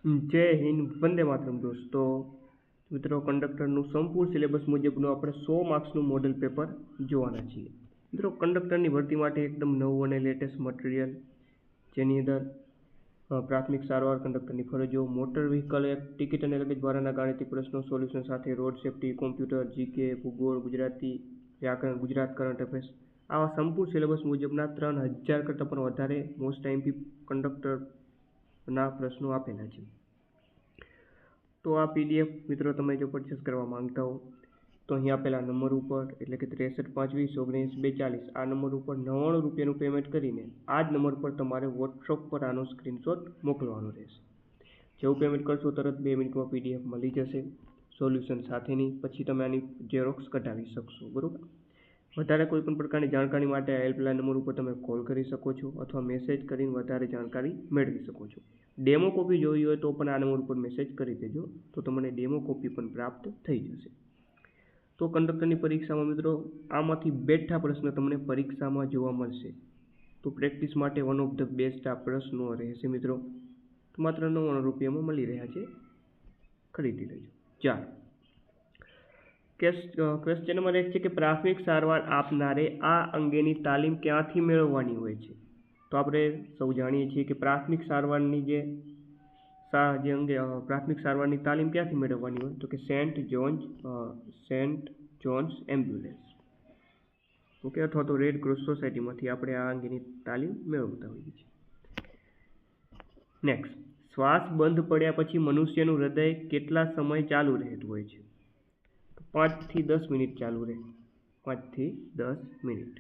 જય હિન્દ, વંદે માતરમ દોસ્તો. મિત્રો, કંડક્ટરનું સંપૂર્ણ સિલેબસ મુજબનું આપણે 100 માર્ક્સનું મોડેલ પેપર જોવાના છીએ. મિત્રો, કંડક્ટરની ભરતી માટે એકદમ નવું અને લેટેસ્ટ મટીરિયલ, જેની અંદર પ્રાથમિક સારવાર, કંડક્ટરની ફરજો, મોટર વ્હીકલ એક્ટ, ટિકિટ અને લગેજ દ્વારાના ગાણિતિક પ્રશ્નો સોલ્યુશન સાથે રોડ સેફ્ટી, કોમ્પ્યુટર, જીકે, ભૂગોળ, ગુજરાતી, વ્યાકરણ, ગુજરાત કરંટ અફેર્સ, આવા સંપૂર્ણ સિલેબસ મુજબના 3000 કરતાં પણ વધારે મોસ્ટ આઈએમપી કંડક્ટરના પ્રશ્નો આપેલા છે. તો આ પીડીએફ મિત્રો તમે જો પરચેસ કરવા માંગતા હો તો અહીં આપેલા નંબર ઉપર, એટલે કે 63 520 19 240, આ નંબર ઉપર 99 રૂપિયાનું પેમેન્ટ કરીને આ જ નંબર પર તમારે વોટ્સઅપ પર આનો સ્ક્રીનશોટ મોકલવાનો રહેશે. જેવું પેમેન્ટ કરશો તરત 2 મિનિટમાં પીડીએફ મળી જશે સોલ્યુશન સાથેની. પછી તમે આની ઝેરોક્સ કઢાવી શકશો, બરાબર. વધારે કોઈ પણ પ્રકારની જાણકારી માટે હેલ્પલાઇન નંબર ઉપર તમે કોલ કરી શકો છો અથવા મેસેજ કરીને વધારે જાણકારી મેળવી શકો છો. ડેમો કોપી જોઈ હોય તો પણ આ નંબર ઉપર મેસેજ કરી દેજો, તો તમને ડેમો કોપી પણ પ્રાપ્ત થઈ જશે. તો કંડક્ટરની પરીક્ષામાં મિત્રો આમાંથી બેઠા પ્રશ્ન તમને પરીક્ષામાં જોવા મળશે. તો પ્રેક્ટિસ માટે વન ઓફ ધ બેસ્ટ આ પ્રશ્નો રહેશે મિત્રો. માત્ર 99 રૂપિયામાં મળી રહ્યા છે, ખરીદી લેજો. ચાલો, ક્વેશ્ચન નંબર 1 છે કે પ્રાથમિક સારવાર આપનારે આ અંગેની તાલીમ ક્યાંથી મેળવવાની હોય છે? તો આપણે સૌ જાણીએ છીએ કે પ્રાથમિક સારવારની પ્રાથમિક સારવારની તાલીમ ક્યાંથી મેળવવાની હોય? તો કે સેન્ટ જોન્સ એમ્બ્યુલન્સ, ઓકે, અથવા તો રેડ ક્રોસ સોસાયટીમાંથી આપણે આ અંગેની તાલીમ મેળવતા હોઈએ છીએ. નેક્સ્ટ, શ્વાસ બંધ પડ્યા પછી મનુષ્યનું હૃદય કેટલા સમય ચાલુ રહેતું હોય છે? 5 થી 10 મિનિટ ચાલુ રહે, 5 થી 10 મિનિટ.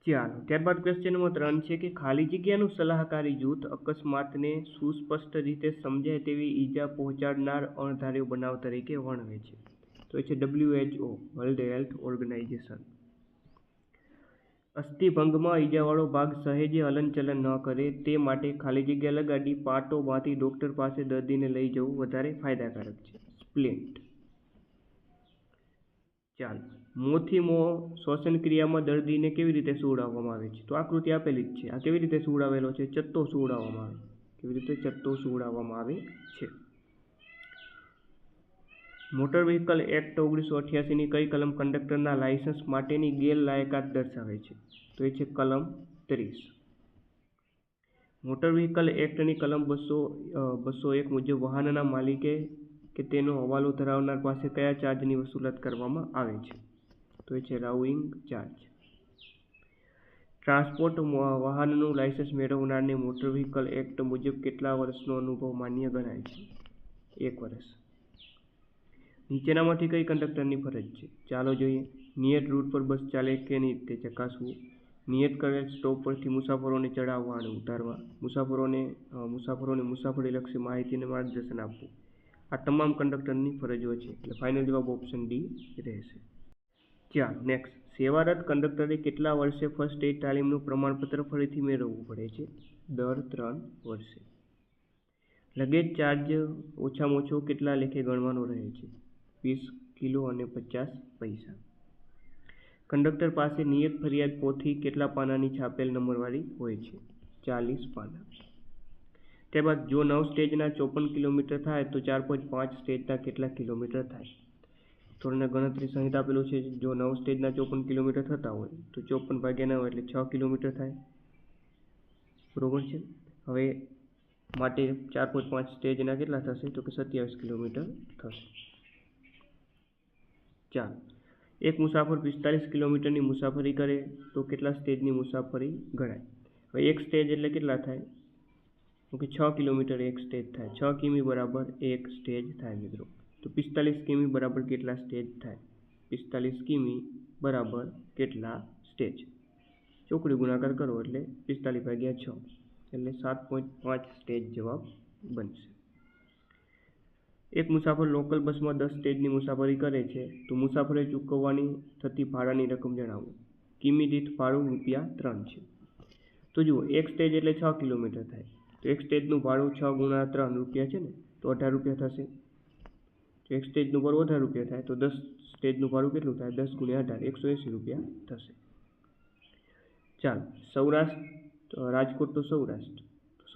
ચાલો, ત્યારબાદ ક્વેશ્ચન નંબર 3 છે કે ખાલી જગ્યાનું સલાહકારી જૂથ અકસ્માતને સુસ્પષ્ટ રીતે સમજાય તેવી ઈજા પહોંચાડનાર અણધાર્યો બનાવ તરીકે વર્ણવે છે. તો એ છે WHO, વર્લ્ડ હેલ્થ ઓર્ગેનાઇઝેશન. અસ્થિભંગમાં ઈજાવાળો ભાગ સહેજે હલનચલન ન કરે તે માટે ખાલી જગ્યા લગાડી પાટો બાંધી ડૉક્ટર પાસે દર્દીને લઈ જવું વધારે ફાયદાકારક છે. સ્પ્લિન્ટ. ચાલો, મોંથી મોં શ્વસન ક્રિયામાં દર્દીને કેવી રીતે સુવડાવવામાં આવે છે? તો આકૃતિ આપેલી જ છે. આ કેવી રીતે સુવડાવેલો છે? ચત્તો સુવડાવવામાં આવે. કેવી રીતે? ચત્તો સુવડાવવામાં આવે છે. મોટર વ્હીકલ એક્ટ 1988ની કઈ કલમ કંડક્ટરના લાયસન્સ માટેની ગેરલાયકાત દર્શાવે છે? તો એ છે કલમ 30. મોટર વ્હીકલ એક્ટની કલમ 201 મુજબ વાહનના માલિકે કે તેનો હવાલો ધરાવનાર પાસે કયા ચાર્જની વસૂલાત કરવામાં આવે છે? તો એ છે રાઉન્ડિંગ ચાર્જ. ટ્રાન્સપોર્ટ વાહનનું લાયસન્સ મેળવનારને મોટર વ્હીકલ એક્ટ મુજબ કેટલા વર્ષનો અનુભવ માન્ય ગણાય છે? 1 વર્ષ. નીચેનામાંથી કઈ કંડક્ટરની ફરજ છે? ચાલો જોઈએ. નિયત રૂટ પર બસ ચાલે કે નહીં તે ચકાસવું, નિયત કરેલ સ્ટોપ પરથી મુસાફરોને ચડાવવા અને ઉતારવા, મુસાફરોને મુસાફરીલક્ષી માહિતી અને માર્ગદર્શન આપવું. આ તમામ કંડક્ટરની ફરજો છે, એટલે ફાઇનલ જવાબ ઓપ્શન ડી રહેશે. ચાલો, નેક્સ્ટ, સેવારત કંડક્ટરે કેટલા વર્ષે ફર્સ્ટ એડ તાલીમનું પ્રમાણપત્ર ફરીથી મેળવવું પડે છે? દર 3 વર્ષે. લગેજ ચાર્જ ઓછામાં ઓછો કેટલા લેખે ગણવાનો રહે છે? 20 કિલો અને 50 પૈસા. કંડક્ટર પાસે નિયત ફરિયાદ પોથી કેટલા પાનાની છાપેલ નંબરવાળી હોય છે? 40 પાના. ત્યારબાદ જો 9 સ્ટેજના 54 કિલોમીટર થાય તો 4.5 સ્ટેજના કેટલા કિલોમીટર થાય? થોડીને ગણતરી સહિત આપેલું છે. જો 9 સ્ટેજના 54 કિલોમીટર થતા હોય તો 54 ભાગ્યા 9 એટલે 6 કિલોમીટર થાય, બરોબર છે. હવે માટે 4.5 સ્ટેજના કેટલા થશે? તો કે 27 કિલોમીટર થશે. ચાલો, એક મુસાફર 45 કિલોમીટરની મુસાફરી કરે તો કેટલા સ્ટેજની મુસાફરી ગણાય? હવે એક સ્ટેજ એટલે કેટલા થાય? તો કે 6 કિલોમીટર એક સ્ટેજ થાય. 6 કિમી બરાબર એક સ્ટેજ થાય મિત્રો. તો 45 કિમી બરાબર કેટલા સ્ટેજ થાય? 45 કિમી બરાબર કેટલા સ્ટેજ? ચોકડી ગુણાકાર કરો એટલે 45 ભાગ્યા 6 એટલે 7.5 સ્ટેજ જવાબ બનશે. એક મુસાફર લોકલ બસમાં 10 સ્ટેજની મુસાફરી કરે છે તો મુસાફરે ચૂકવવાની થતી ભાડાની રકમ જણાવો. કિમી દીઠ ભાડું ₹3 છે. તો જુઓ, એક સ્ટેજ એટલે 6 કિલોમીટર થાય, તો એક સ્ટેજનું ભાડું 6 ગુણ્યા 3 રૂપિયા છે ને, તો 18 રૂપિયા થશે. તો એક સ્ટેજનું ભાડું 18 રૂપિયા થાય તો 10 સ્ટેજનું ભાડું કેટલું થાય? 10 ગુણ્યા 18 180 રૂપિયા થશે. ચાલો, સૌરાષ્ટ્ર રાજકોટ તો સૌરાષ્ટ્ર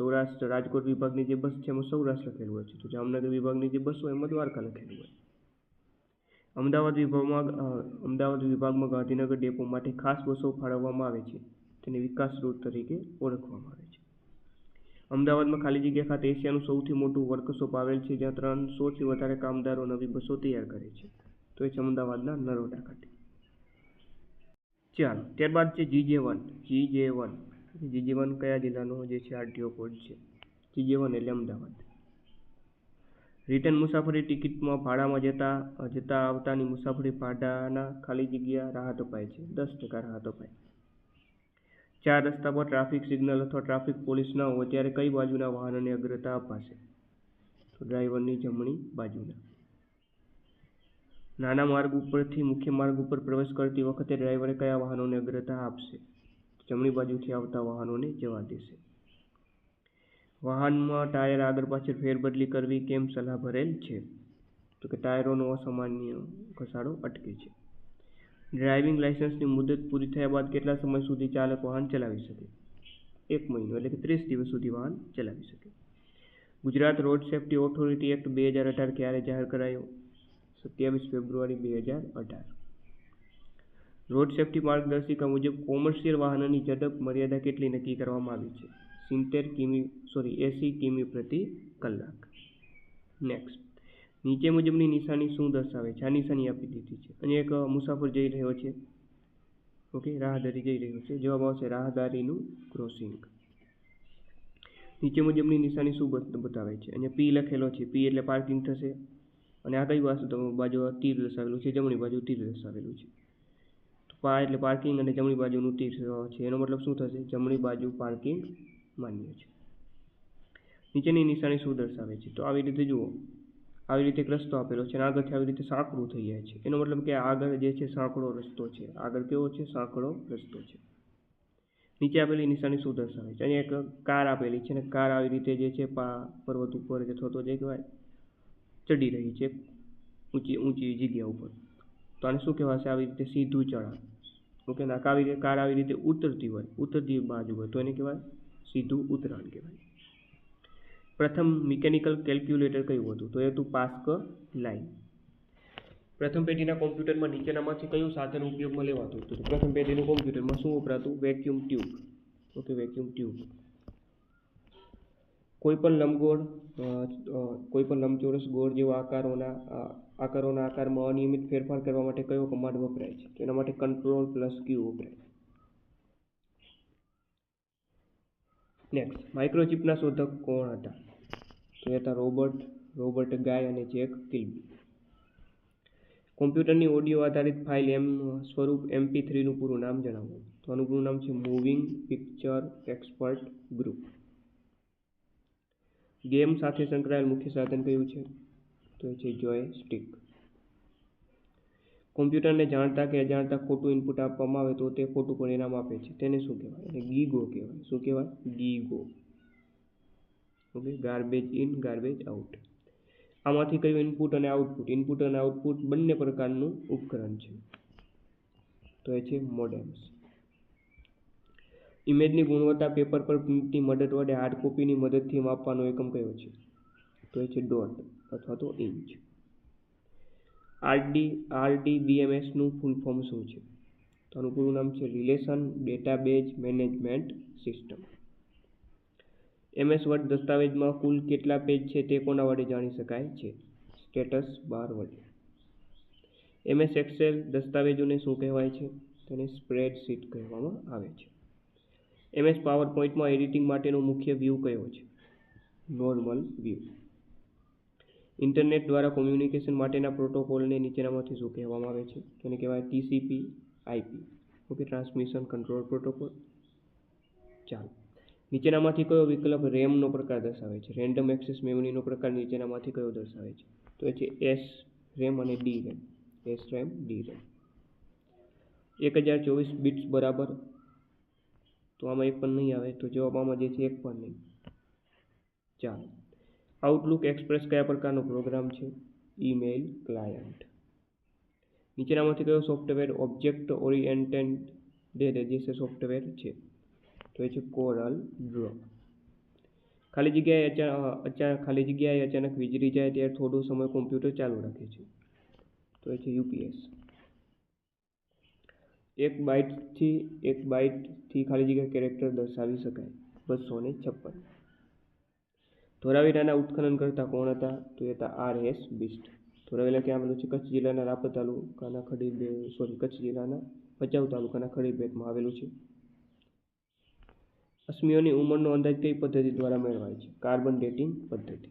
સૌરાષ્ટ્ર રાજકોટ વિભાગની જે બસ છે એમાં સૌરાષ્ટ્ર લખેલું હોય છે, તો જામનગર વિભાગની જે બસ હોય એમાં દ્વારકા લખેલું હોય. અમદાવાદ વિભાગમાં ગાંધીનગર ડેપો માટે ખાસ બસો ફાળવવામાં આવે છે, તેને વિકાસ રૂટ તરીકે ઓળખવામાં આવે છે. અમદાવાદમાં ખાલી જગ્યા ખાતે એશિયાનું સૌથી મોટું વર્કશોપ આવેલ છે, જ્યાં 300થી વધારે કામદારો નવી બસો તૈયાર કરે છે, તો એ છે અમદાવાદના નરોડા ખાતે. ચાલો, ત્યારબાદ છે GJ1. GJ1 કયા જિલ્લાનો જે છે RTO કોડ છે? GJ1 એટલે અમદાવાદ. રિટર્ન મુસાફરી ટિકિટમાં ભાડામાં જતા આવતાની મુસાફરી ભાડાના ખાલી જગ્યા રાહત અપાય છે, 10% રાહત અપાય. 4 રસ્તા પર ટ્રાફિક સિગ્નલ અથવા ટ્રાફિક પોલીસ ન હોય ત્યારે કઈ બાજુના વાહનોને અગ્રતા અપાશે? તો ડ્રાઈવરની જમણી બાજુના. નાના માર્ગ ઉપરથી મુખ્ય માર્ગ ઉપર પ્રવેશ કરતી વખતે ડ્રાઈવરે કયા વાહનોને અગ્રતા આપશે? જમણી બાજુથી આવતા વાહનોને જવા દેશે. વાહનમાં ટાયર આગળ પાછળ ફેરબદલી કરવી કેમ સલાહ ભરેલ છે? તો કે ટાયરોનો અસામાન્ય ઘસારો અટકે છે. ડ્રાઇવિંગ લાયસન્સની મુદત પૂરી થયા બાદ કેટલા સમય સુધી ચાલક વાહન ચલાવી શકે? 1 મહિનો એટલે કે 30 દિવસ સુધી વાહન ચલાવી શકે. Gujarat road safety authority act 2018 ક્યારે જાહેર કરાયો? 27 ફેબ્રુઆરી 2018. રોડ સેફ્ટી માર્ગદર્શિકા મુજબ કોમર્શિયલ વાહનની ઝડપ મર્યાદા કેટલી નક્કી કરવામાં આવી છે? 80 કિમી પ્રતિ કલાક. નેક્સ્ટ, નીચે મુજબની નિશાની શું દર્શાવે છે? આ નિશાની આપી દીધી છે. અહીંયા એક મુસાફર જઈ રહ્યો છે, ઓકે, રાહદારી જઈ રહ્યો છે. જવાબ આવશે રાહદારીનું ક્રોસિંગ. નીચે મુજબની નિશાની શું બતાવે છે? અહીંયા P લખેલો છે, P એટલે પાર્કિંગ થશે, અને આ કઈ બાજુ તીર દર્શાવેલું છે? જમણી બાજુ તીર દર્શાવેલું છે. તો પા એટલે પાર્કિંગ અને જમણી બાજુનું તીર છે, એનો મતલબ શું થશે? જમણી બાજુ પાર્કિંગ માન્ય છે. નીચેની નિશાની શું દર્શાવે છે? તો આવી રીતે જુઓ, આવી રીતે એક રસ્તો આપેલો છે અને આગળથી આવી રીતે સાંકડું થઈ જાય છે, એનો મતલબ કે આગળ જે છે સાંકડો રસ્તો છે. આગળ કેવો છે? સાંકડો રસ્તો છે. નીચે આપેલી નિશાની શું દર્શાવે છે? અહીંયા એક કાર આપેલી છે અને કાર આવી રીતે જે છે પર્વત ઉપર અથવા તો જે કહેવાય ચડી રહી છે ઊંચી જગ્યા ઉપર, તો આને શું કહેવાશે? આવી રીતે સીધું ચઢાણ. ઓકે, ના કાર આવી રીતે ઉતરતી બાજુ હોય તો એને કહેવાય સીધું ઉતરાણ કહેવાય. પ્રથમ મિકેનિકલ કેલ્ક્યુલેટર કયું હતું? તો એ હતું પાસ્કલ લાઇન. પ્રથમ પેઢીના કોમ્પ્યુટરમાં નીચેનામાંથી કયું સાધન ઉપયોગમાં લેવાતું હતું? તો પ્રથમ પેઢીનું કોમ્પ્યુટરમાં શું વપરાતું? Vacuum tube. Okay, vacuum tube. કોઈપણ લંબચોરસ ગોળ જેવા આકારોના આકારમાં અનિયમિત ફેરફાર કરવા માટે કયો કમાન્ડ વપરાય છે? તો એના માટે Ctrl+Q વપરાય. નેક્સ્ટ, માઇક્રોચિપના શોધક કોણ હતા? તો એ હતા રોબર્ટ ગાય અને જેક કિલ્બી. કોમ્પ્યુટરની ઓડિયો આધારિત ફાઇલ સ્વરૂપ MP3 નું પૂરું નામ જણાવો. તો આનું પૂરું નામ છે moving picture expert group. Game સાથે સંકળાયેલ મુખ્ય સાધન કયું છે? તો એ છે જોયસ્ટિક. કોમ્પ્યુટરને જાણતા કે અજાણતા ખોટું ઇનપુટ આપવામાં આવે તો તે ખોટું પરિણામ આપે છે, તેને શું કહેવાય? એને ગીગો કહેવાય. શું કહેવાય? GIGO. Okay, garbage in garbage out. આમાંથી કયું ઇનપુટ અને આઉટપુટ બંને પ્રકારનું ઉપકરણ છે? તો એ છે મોડેમ્સ. ઇમેજની ગુણવત્તા પેપર પર પ્રિન્ટની મદદ વડે હાર્ડ કોપીની મદદથી માપવાનો એકમ કયો છે? તો એ છે ડોટ અથવા તો ઇંચ. RDBMS નું ફૂલ ફોર્મ શું છે? તો આનું પૂરું નામ છે relation database management system. MS word દસ્તાવેજમાં કુલ કેટલા પેજ છે તે કોના વડે જાણી શકાય છે? સ્ટેટસ બાર વડે. MS એક્સેલ દસ્તાવેજોને શું કહેવાય છે? તેને સ્પ્રેડશીટ કહેવામાં આવે છે. MS પાવરપોઈન્ટમાં એડિટિંગ માટેનો મુખ્ય વ્યૂ કયો છે? Normal view. ઇન્ટરનેટ દ્વારા કોમ્યુનિકેશન માટેના પ્રોટોકોલને નીચેનામાંથી શું કહેવામાં આવે છે? તેને કહેવાય TCP/IP. Okay, transmission control protocol. ચાલો, નીચેનામાંથી કયો વિકલ્પ રેમનો પ્રકાર દર્શાવે છે? રેન્ડમ એક્સેસ મેમરીનો પ્રકાર નીચેનામાંથી કયો દર્શાવે છે? તો એ છે SRAM અને DRAM. SRAM, DRAM. 1024 બિટ્સ બરાબર, તો આમાં એક પણ નહીં આવે, તો જવાબ આમાં જે છે એક પણ નહીં. ચાલો, આઉટલુક એક્સપ્રેસ કયા પ્રકારનો પ્રોગ્રામ છે? Email client. નીચેનામાંથી કયો સોફ્ટવેર ઓબ્જેક્ટ ઓરિએન્ટેડ જે સોફ્ટવેર છે? તો એ છે કોરલ ડ્રો. ખાલી જગ્યાએ અચાનક વીજળી જાય ત્યારે થોડો સમય કોમ્પ્યુટર ચાલુ રાખે છે, તો એ છે UPS. 1 બાઇટથી ખાલી જગ્યા કેરેક્ટર દર્શાવી શકાય. 256. ધોળાવીરાના ઉત્ખનન કરતા કોણ હતા? તો એ હતા R.S. બિસ્ટ. ધોળાવીરા ક્યાં આવેલું છે? કચ્છ જિલ્લાના રાપર તાલુકાના કચ્છ જિલ્લાના ભચાઉ તાલુકાના ખડીરબેટમાં આવેલું છે. અશ્મિઓની ઉંમરનો અંદાજ કઈ પદ્ધતિ દ્વારા મેળવાય છે? કાર્બન ડેટિંગ પદ્ધતિ.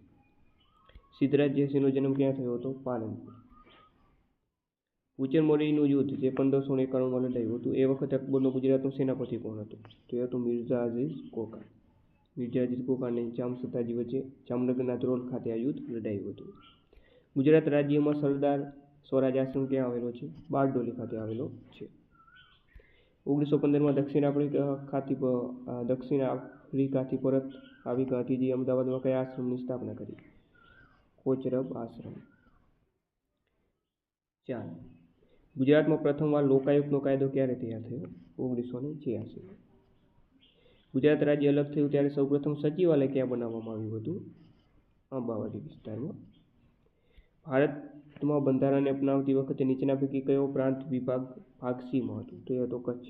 સિદ્ધરાજ જયસિંહનો જન્મ ક્યાં થયો હતો? પાલનપુર. ઉચરમોરીનું યુદ્ધ જે 1591માં લડાયું હતું એ વખતે અકબરનો ગુજરાતનો સેનાપતિ કોણ હતો? તો એ હતું Mirza Aziz Coca. Mirza Aziz Coca અને જામ સતાજી વચ્ચે જામનગરના ધ્રોલ ખાતે આ યુદ્ધ લડાયું હતું. ગુજરાત રાજ્યમાં સરદાર સ્વરાજ આશ્રમ ક્યાં આવેલો છે? બારડોલી ખાતે આવેલો છે. 1915માં દક્ષિણ આફ્રિકાથી પરત આવી ગાંધીજીએ અમદાવાદમાં કયા આશ્રમની સ્થાપના કરી? કોચરબ આશ્રમ. 4. ગુજરાતમાં પ્રથમવાર લોકાયુક્તનો કાયદો ક્યારે તૈયાર થયો? 1986. ગુજરાત રાજ્ય અલગ થયું ત્યારે સૌપ્રથમ સચિવાલય ક્યાં બનાવવામાં આવ્યું હતું? અંબાવાડી વિસ્તારમાં. ભારતમાં બંધારણને અપનાવતી વખતે નીચેના પૈકી કયો પ્રાંત ભાગ સીમાં હતો? તો એ હતો કચ્છ.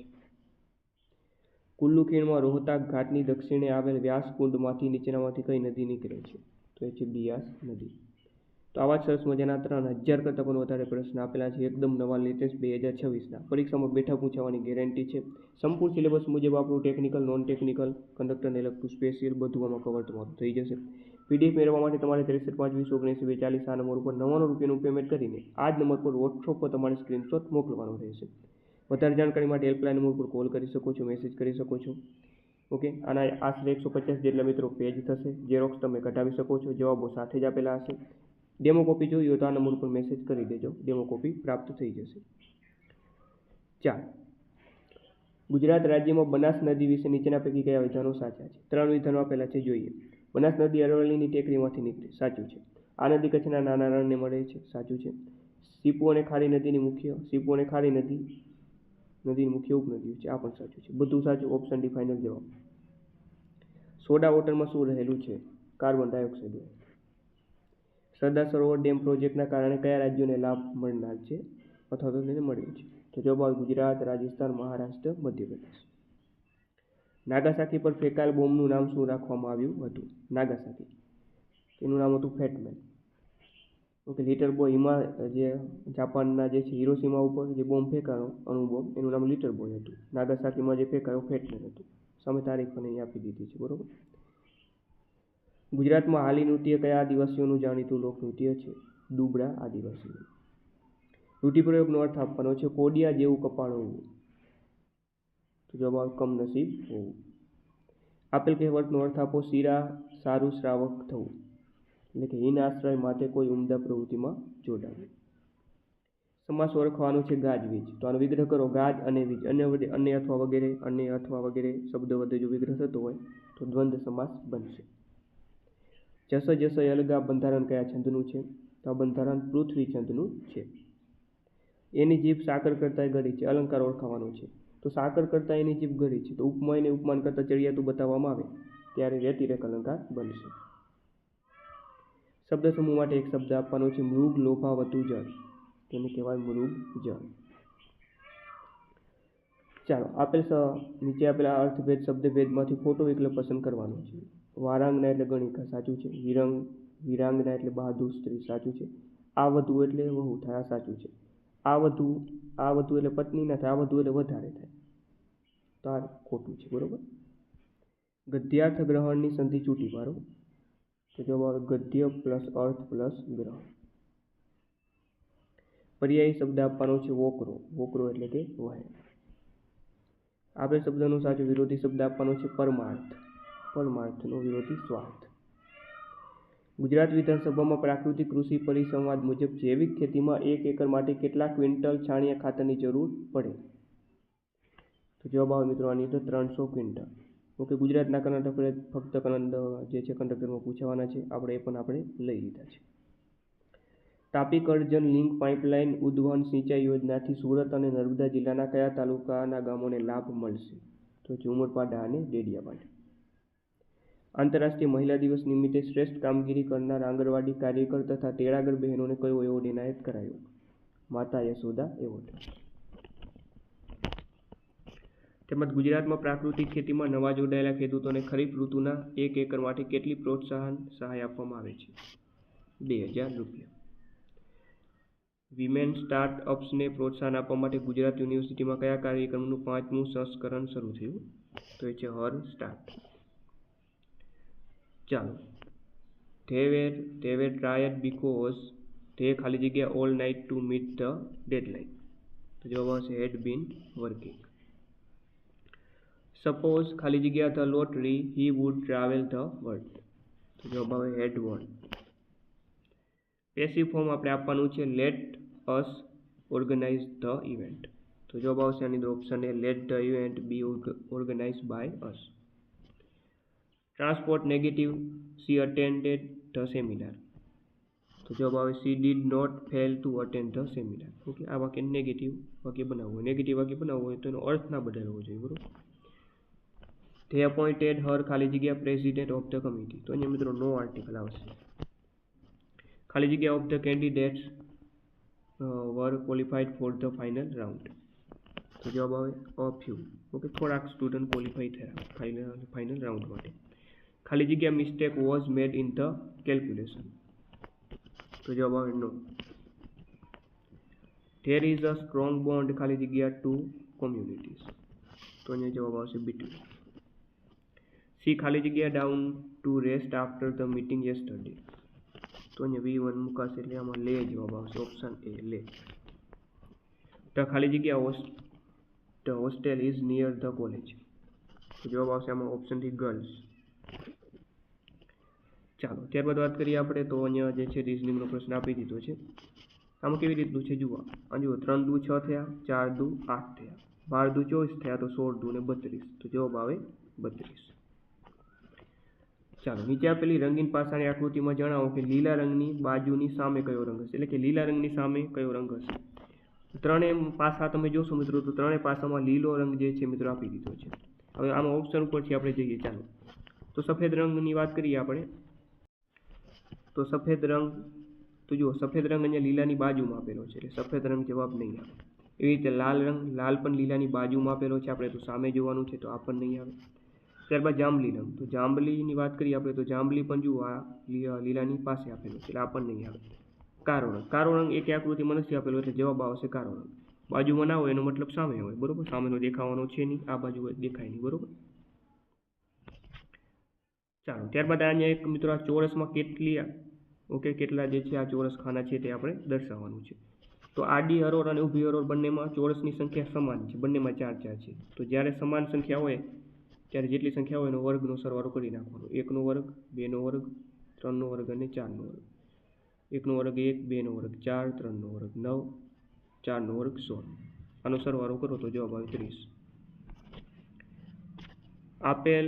કુલ્લુ ખીણમાં રોહતાક ઘાટની દક્ષિણે આવેલ વ્યાસકુંડમાંથી નીચેનામાંથી કઈ નદી નીકળે છે? તો એ છે બિયાસ નદી. તો આવા જ સરસ મજાના 3000 કરતાં પણ વધારે પ્રશ્ન આપેલા છે, એકદમ નવા લેટેસ્ટ 2026ના. પરીક્ષામાં બેઠા પૂછાવાની ગેરંટી છે. સંપૂર્ણ સિલેબસ મુજબ આપણું ટેકનિકલ, નોન ટેકનિકલ, કંડક્ટરને લગતું સ્પેશિયલ બધું આમાં કવર તમારું થઈ જશે. PDF મેળવવા માટે તમારે 63 5 20 19 42 આ નંબર ઉપર 99 રૂપિયાનું પેમેન્ટ કરીને આ જ નંબર પર વોટ્સઅપ પર તમારે સ્ક્રીનશોટ મોકલવાનો રહેશે. વધારે જાણકારી માટે હેલ્પલાઇન નંબર પર કોલ કરી શકો છો, મેસેજ કરી શકો છો. ઓકે, આના આશરે 150 જેટલા મિત્રો પેજ થશે. ઝેરોક્સ તમે કઢાવી શકો છો, જવાબો સાથે જ આપેલા હશે. ડેમો કોપી જોઈએ હોય તો આ નંબર પર મેસેજ કરી દેજો, ડેમો કોપી પ્રાપ્ત થઈ જશે. 4. ગુજરાત રાજ્યમાં બનાસ નદી વિશે નીચેના પૈકી કયા વિધાનો સાચા છે? 3 વિધાનો આપેલા છે, જોઈએ. બનાસ નદી અરવલ્લીની ટેકરીમાંથી નીકળે, સાચું છે. આ નદી કચ્છના નાના રણને મળે છે, સાચું છે. સીપુ અને ખારી નદીની મુખ્ય ઉપનદીઓ છે, આ પણ સાચું છે. બધું સાચું. ઓપ્શન ડી ફાઇનલ જવાબ. સોડા વોટરમાં શું રહેલું છે? Carbon dioxide. Sardar Sarovar dam પ્રોજેક્ટના કારણે કયા રાજ્યોને લાભ મળનાર છે અથવા તો તેને મળ્યું છે? તો જવાબ આવે ગુજરાત, રાજસ્થાન, મહારાષ્ટ્ર, મધ્યપ્રદેશ. નાગાસાકી પર ફેંકાયેલ બોમ્બનું નામ શું રાખવામાં આવ્યું હતું? નાગાસાકી, એનું નામ હતું ફેટમેન. ઓકે, લિટર બોય જે જાપાનના જે છે હિરોશીમા ઉપર જે બોમ્બ ફેંકાયો અણુબોમ્બ, એનું નામ લિટર બોય હતું. નાગાસાકીમાં જે ફેંકાયો ફેટમેન હતું. સામે તારીખ પણ અહીં આપી દીધી છે, બરોબર. ગુજરાતમાં હાલી નૃત્ય કયા આદિવાસીઓનું જાણીતું લોકનૃત્ય છે? દુબળા આદિવાસીઓ. રૂઢિપ્રયોગનો અર્થ આપવાનો છે, કોડિયા જેવું કપાળ હોવું. તો જવાબ કમનસીબ હોવું. આપેલ કહેવતનો અર્થ આપો, સારું શ્રાવક થવું, એટલે કે હીન આશ્રય માટે કોઈ ઉમદા પ્રવૃત્તિમાં જોડાવું. સમાસ ઓળખવાનો છે, ગાજવીજ. તો આનો વિગ્રહ કરો, ગાજ અને વીજ. અન્ય અથવા વગેરે શબ્દ વડે જો વિગ્રહ થતો હોય તો દ્વંદ્વ સમાસ બનશે. જસ અલગા બંધારણ કયા છંદનું છે? તો આ બંધારણ પૃથ્વી છંદનું છે. એની જીભ સાકર કરતા ગળી છે, અલંકાર ઓળખાવાનો છે. તો સાકર કરતા એની જીભ ગળી છે, તો ઉપમાયને ઉપમાન કરતા ચડિયાતું બતાવવામાં આવે ત્યારે વ્યતિરેક અલંકાર બનશે. શબ્દ સમૂહ માટે એક શબ્દ આપવાનો છે, મૃગ લોભાવતુ જળ. તેને કહેવાય મૃગ જળ. ચાલો, નીચે આપેલા અર્થભેદ શબ્દભેદમાંથી ખોટો વિકલ્પ પસંદ કરવાનો છે. વારાંગના એટલે ગણિકા, સાચું છે. વિરાંગના એટલે બહાદુર સ્ત્રી, સાચું છે. આ વધુ એટલે વહુ થાય, સાચું છે. આ વધુ એટલે પત્ની ના થાય, આ વધુ એટલે વધારે થાય, તો આ ખોટું છે, બરોબર. ગદ્યાર્થ ગ્રહણની સંધિ ચૂંટી પાડો. તો જવાબ ગદ્ય પ્લસ અર્થ પ્લસ ગ્રહણ. પર્યાયી શબ્દ આપવાનો છે, વોકરો એટલે કે વહે. આપેલ શબ્દનો સાચો વિરોધી શબ્દ આપવાનો છે, પરમાર્થનો વિરોધી સ્વાર્થ. ગુજરાત વિધાનસભામાં પ્રાકૃતિક કૃષિ પરિસંવાદ મુજબ જૈવિક ખેતીમાં 1 એકર માટે કેટલા ક્વિન્ટલ છાણિયા ખાતરની જરૂર પડે? તો જવાબ આવે મિત્રો આની અંદર 300 ક્વિન્ટલ. ઓકે, ગુજરાતના કર્ણાટક ફક્ત જે છે કંડક્ટરમાં પૂછાવાના છે, આપણે એ પણ આપણે લઈ લીધા છે. તાપી કરજણ લિંક પાઇપલાઇન ઉદ્વહન સિંચાઈ યોજનાથી સુરત અને નર્મદા જિલ્લાના કયા તાલુકાના ગામોને લાભ મળશે? તો ઉમરપાડા અને ડેડિયાપાડા. આંતરરાષ્ટ્રીય મહિલા દિવસ નિમિત્તે શ્રેષ્ઠ કામગીરી કરનાર આંગણવાડી કાર્યકર તથા તેડાગર બહેનોને કયો એવોર્ડ એનાયત કરાયો? માતા યશોદા એવોર્ડ. તેમજ ગુજરાતમાં પ્રાકૃતિક ખેતીમાં નવા જોડાયેલા ખેડૂતોને ખરીફ ઋતુના 1 એકર માટે કેટલી પ્રોત્સાહન સહાય આપવામાં આવે છે? 2000 રૂપિયા. વિમેન સ્ટાર્ટઅપ્સને પ્રોત્સાહન આપવા માટે ગુજરાત યુનિવર્સિટીમાં કયા કાર્યક્રમનું 5મું સંસ્કરણ શરૂ થયું? તો એ છે હર સ્ટાર્ટ. ચાલો, they were tired because they ખાલી જગ્યા all night to meet the deadline. તો જવાબ આવશે had been working. Suppose ખાલી જગ્યા the lottery he would travel the world. તો જવાબ આવે had won. પેસિવ ફોર્મ આપણે આપવાનું છે let us organize the event. તો જવાબ આવશે આની અંદર option A let the event be organized by us. Transport negative she attended the seminar. તો જવાબ આવે she did not fail to attend the seminar. Okay, આ વાક્ય નેગેટિવ વાક્ય બનાવવું હોય, નેગેટિવ વાક્ય બનાવવું હોય તો એનો અર્થ ના બદલવો જોઈએ, બરોબર. they appointed her ખાલી જગ્યા president of the committee. તો અહીંયા મિત્રો નો આર્ટિકલ આવશે. ખાલી જગ્યા of the candidates were qualified for the final round. તો જવાબ આવે a few. ઓકે, થોડાક સ્ટુડન્ટ ક્વોલિફાઈ થયા ફાઇનલ રાઉન્ડ માટે. ખાલી જગ્યા mistake was made in the calculation. તો જવાબ આવે no. There is a strong bond ખાલી જગ્યા ટુ કોમ્યુનિટીઝ. તો અહીંયા જવાબ આવશે between. સી ખાલી જગ્યા down to rest after the meeting yesterday. તો અહીંયા V1 મુકાશે એટલે આમાં લે જવાબ આવશે, ઓપ્શન એ લે. ધ ખાલી જગ્યા the hostel is near the college. તો જવાબ આવશે આમાં ઓપ્શન થી ગર્લ્સ. ચાલો, ત્યારબાદ વાત કરીએ આપણે તો અહીંયા જે છે રીઝનિંગનો પ્રશ્ન આપી દીધો છે. આમાં કેવી રીતનું છે જુઓ. આ જુઓ 3 દુ 6 થયા, 4 દુ 8 થયા, 12 દુ 24 થયા, તો 16 દુ ને 32. તો જવાબ આવે 32. ચાલો, નીચે આપેલી રંગીન પાસાની આકૃતિમાં જણાવો કે લીલા રંગની બાજુની સામે કયો રંગ હશે, એટલે કે લીલા રંગની સામે કયો રંગ હશે. ત્રણેય પાસા તમે જોશો મિત્રો તો ત્રણેય પાસામાં લીલો રંગ જે છે મિત્રો આપી દીધો છે. હવે આમાં ઓપ્શન ઉપરથી આપણે જઈએ. ચાલો, તો સફેદ રંગની વાત કરીએ આપણે. તો સફેદ રંગ, તો જુઓ સફેદ રંગ અહીંયા લીલાની બાજુમાં આપેલો છે એટલે સફેદ રંગ જવાબ નહીં આવે. એવી રીતે લાલ રંગ, લાલ પણ લીલાની બાજુમાં આપેલો છે, આપણે તો સામે જોવાનું છે તો આ પણ નહીં આવે. ત્યારબાદ જાંબલી રંગ, તો જાંબલીની વાત કરીએ આપણે તો જાંબલી પણ જુઓ આ લીલાની પાસે આપેલો છે એટલે આ પણ નહીં આવે. કાળો રંગ, કાળો રંગ એક આકૃતિમાં નથી આપેલો એટલે જવાબ આવશે કાળો રંગ. બાજુમાં ના હોય એનો મતલબ સામે હોય, બરોબર. સામેનો દેખાવાનો છે નહીં, આ બાજુ દેખાય નહીં, બરોબર. ચાલો, ત્યારબાદ અહીંયા એક મિત્રો આ ચોરસમાં કેટલા જે છે આ ચોરસ ખાના છે તે આપણે દર્શાવવાનું છે. તો આડી હરોળ અને ઊભી હરોળ બંનેમાં ચોરસની સંખ્યા સમાન છે, બંનેમાં 4 4 છે. તો જ્યારે સમાન સંખ્યા હોય ત્યારે જેટલી સંખ્યા હોય એનો વર્ગનો સરવાળો કરી નાખવાનો. 1 નો વર્ગ, 2 નો વર્ગ, 3 નો વર્ગ અને 4 નો વર્ગ. 1 નો વર્ગ 1, 2 નો વર્ગ 4, 3 નો વર્ગ 9, 4 નો વર્ગ 16. આનો સરવાળો કરો તો જવાબ આવે 30. આપેલ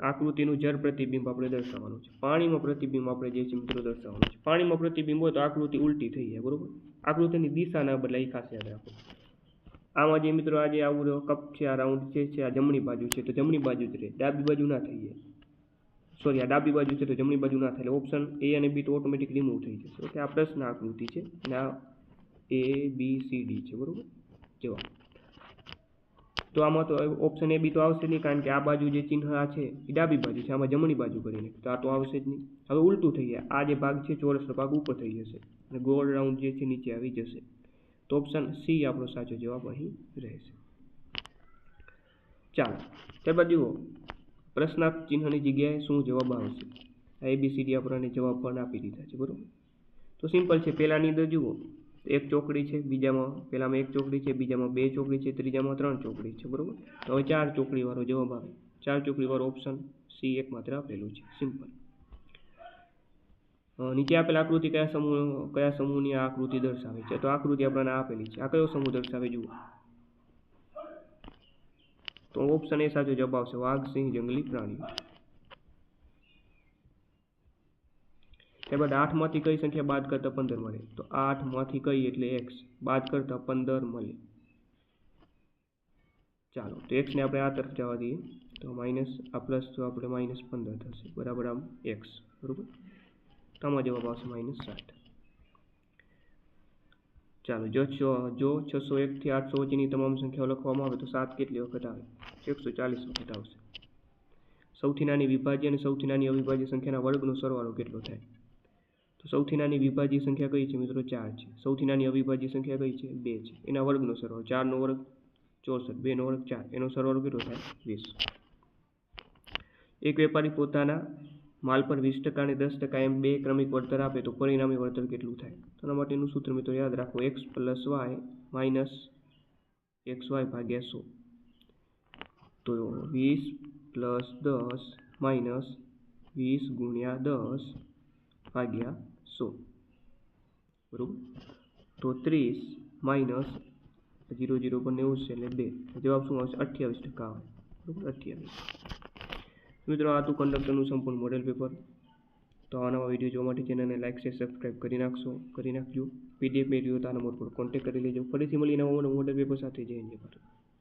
આકૃતિનું જળ પ્રતિબિંબ આપણે દર્શાવવાનું છે. પાણીમાં પ્રતિબિંબ આપણે જે છે મિત્રો દર્શાવવાનું છે. પાણીમાં પ્રતિબિંબ હોય તો આકૃતિ ઉલટી થઈ જાય, બરોબર. આકૃતિની દિશા ના બદલાય, ખાસ યાદ રાખો. આમાં જે મિત્રો આજે આવું કપ છે, આ રાઉન્ડ છે આ જમણી બાજુ છે તો જમણી બાજુ જ રહે, ડાબી બાજુ ના થઈ જાય. સોરી, આ ડાબી બાજુ છે તો જમણી બાજુ ના થાય, એટલે ઓપ્શન એ અને બી તો ઓટોમેટિક રિમૂવ થઈ જશે. ઓકે, આ પ્રશ્ન આકૃતિ છે અને આ ABCD છે, બરોબર જવાબ. તો આમાં તો ઓપ્શન એ બી તો આવશે નહીં, કારણ કે આ બાજુ જે ચિહ્ન આ છે એ ડાબી બાજુ છે, આમાં જમણી બાજુ કરીને તો આ તો આવશે જ નહીં. હવે ઉલટું થઈ જાય, આ જે ભાગ છે ચોરસનો ભાગ ઉપર થઈ જશે અને ગોળ રાઉન્ડ જે છે નીચે આવી જશે. તો ઓપ્શન સી આપણો સાચો જવાબ અહીં રહેશે. ચાલો, ત્યારબાદ જુઓ પ્રશ્નાર્થ ચિહ્નની જગ્યાએ શું જવાબ આવશે. આ ABCD આપણને જવાબ પણ આપી દીધા છે, બરોબર. તો સિમ્પલ છે. પહેલાની અંદર જુઓ એક ચોકડી છે, પહેલામાં એક ચોકડી છે, બીજામાં 2 ચોકડી છે, ત્રીજામાં 3 ચોકડી છે, બરોબર. તો હવે 4 ચોકડી વાળો જવાબ આવે. 4 ચોકડી વાળો ઓપ્શન સી એક માત્ર આપેલું છે, સિમ્પલ. નીચે આપેલ આકૃતિ કયા સમૂહની આ આકૃતિ દર્શાવે છે. તો આકૃતિ આપણને આપેલી છે, આ કયો સમૂહ દર્શાવે જુઓ. તો ઓપ્શન એ સાચો જવાબ આવશે, વાઘ, સિંહ, જંગલી પ્રાણીઓ. ત્યારબાદ 8 માંથી કઈ સંખ્યા બાદ કરતા 15 મળે. તો 8 માંથી કઈ એટલે x, બાદ કરતા 15 મળે. ચાલો, તો x ને આપણે આ તરફ જવા દઈએ. તો માઇનસ આ પ્લસ તો આપણે -15 થશે બરાબર આમ x બરાબર. તો આમાં જવાબ આવશે -7. ચાલો જો 601 થી 800 વચ્ચેની તમામ સંખ્યાઓ લખવામાં આવે તો 7 કેટલી વખત આવે? 140 વખત આવશે. સૌથી નાની વિભાજ્ય અને સૌથી નાની અવિભાજ્ય સંખ્યાના વર્ગનો સરવાળો કેટલો થાય? તો સૌથી નાની વિભાજ્ય સંખ્યા કઈ છે મિત્રો? 4 છે. સૌથી નાની અવિભાજ્ય સંખ્યા કઈ છે? 2 છે. એના વર્ગનો સરવાળો 4 નો વર્ગ 64, 2 નો વર્ગ 4, એનો સરવાળો કેટલો થાય? 20. એક વેપારી પોતાના માલ પર 20% અને 10% એમ બે ક્રમિક વળતર આપે તો પરિણામી વળતર કેટલું થાય? તો એના માટેનું સૂત્ર મિત્રો યાદ રાખો, x + y માઇનસ xy ભાગ્યા 100. તો 20 + 10 માઇનસ 20 ગુણ્યા 10 ભાગ્યા 100 બરાબર. તો 30 માઇનસ 0 0 પર 90 છે એટલે 2. જવાબ શું આવશે? 28% આવે બરાબર. 28. મિત્રો આ હતું કંડક્ટરનું સંપૂર્ણ મોડેલ પેપર. તો આવા નવા વિડીયો જોવા માટે ચેનલને લાઇક શેર સબસ્ક્રાઈબ કરી નાખજો. PDF મેળવ્યો તો આ નંબર પર કોન્ટેક્ટ કરી લેજો. ફરીથી મળી નવા મોડેલ પેપર સાથે. જય હિન્દ, જય ભારત.